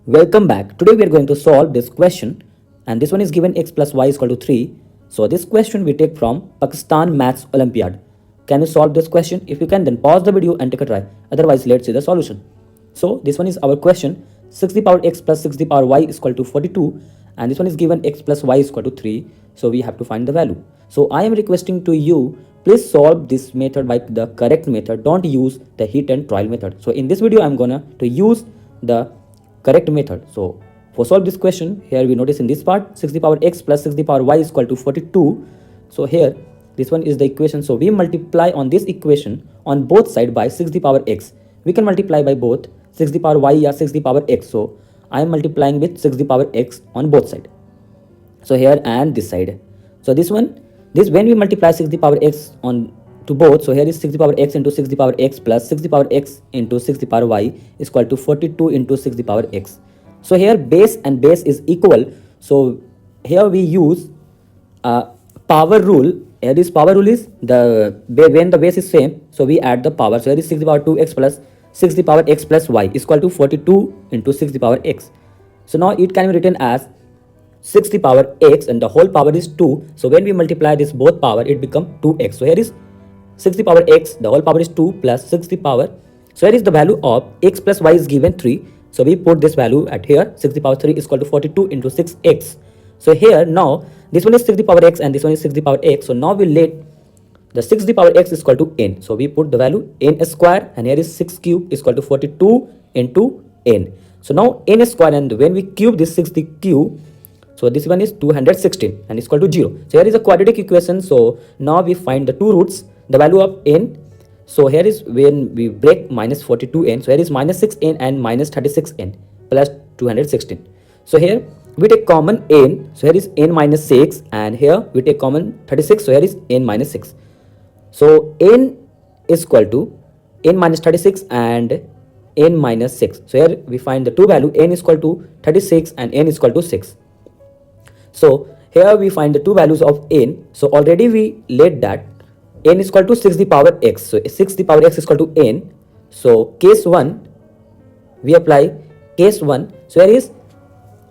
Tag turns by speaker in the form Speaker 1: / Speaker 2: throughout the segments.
Speaker 1: Welcome back. Today we are going to solve this question, and this one is given x plus y is equal to 3. So this question we take from Pakistan Maths Olympiad. Can you solve this question? If you can, then pause the video and take a try. Otherwise, let's see the solution. So this one is our question. 6 to the power x plus 6 to the power y is equal to 42, and this one is given x plus y is equal to 3. So we have to find the value. So I am requesting to you, please solve this method by the correct method. Don't use the hit and trial method. So in this video, I'm gonna to use the correct method. So for solve this question, here we notice in this part 6 to the power x plus 6 to the power y is equal to 42. So here this one is the equation. So we multiply on this equation on both side by 6 to the power x. We can multiply by both 6 to the power y or 6 to the power x. So I am multiplying with 6 to the power x on both side. So here and this side. So this when we multiply 6 to the power x on to both, so here is 6 to the power x into 6 to the power x plus 6 to the power x into 6 to the power y is equal to 42 into 6 to the power x. So here base and base is equal. So here we use power rule. Here this power rule is when the base is same, so we add the power. So here is 6 to the power 2x plus 6 to the power x plus y is equal to 42 into 6 to the power x. So now it can be written as 6 to the power x and the whole power is 2. So when we multiply this both power, it become 2x. So here is 6 to the power x, the whole power is 2 plus 6 to the power. So here is the value of x plus y is given 3. So we put this value at here. 6 to the power 3 is equal to 42 into 6x. So here now this one is 6 to the power x and this one is 6 to the power x. So now we let the 6 to the power x is equal to n. So we put the value n square, and here is 6 cube is equal to 42 into n. So now n square, and when we cube this 6 the cube, so this one is 216 and is equal to 0. So here is a quadratic equation. So now we find the two roots, the value of n. So here is when we break minus 42n. So here is minus 6n and minus 36n plus 216. So here we take common n. So here is n minus 6, and here we take common 36. So here is n minus 6. So n is equal to n minus 36 and n minus 6. So here we find the two value, n is equal to 36 and n is equal to 6. So here we find the two values of n. So already we let that n is equal to 6 to the power x. So 6 to the power x is equal to n. So case 1, we apply case 1. So here is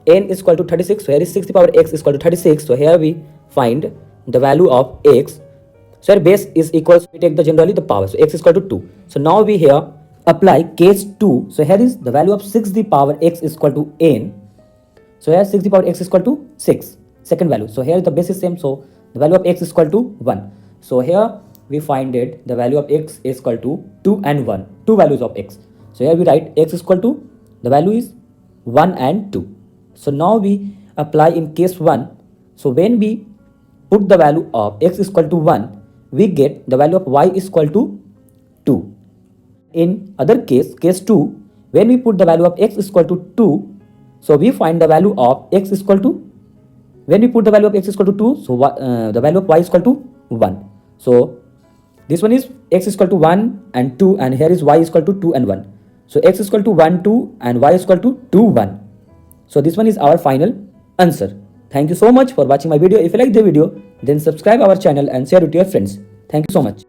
Speaker 1: n is equal to 36. So here is 6 to the power x is equal to 36. So here we find the value of x. So here base is equal, so we take the generally the power. So x is equal to 2. So now we here apply case 2. So here is the value of 6 to the power x is equal to n. So here 6 to the power x is equal to 6, second value. So here the base is same, so the value of x is equal to 1. So here we find it, the value of x is equal to 2 and 1, two values of x. So here we write x is equal to, the value is 1 and 2. So now we apply in case 1. So when we put the value of x is equal to 1, we get the value of y is equal to 2. In other case, case 2, when we put the value of x is equal to 2, so we find the value of x is equal to, when we put the value of x is equal to 2, so the value of y is equal to 1. So this one is x is equal to 1 and 2, and here is y is equal to 2 and 1. So x is equal to 1, 2 and y is equal to 2, 1. So this one is our final answer. Thank you so much for watching my video. If you like the video, then subscribe our channel and share it to your friends. Thank you so much.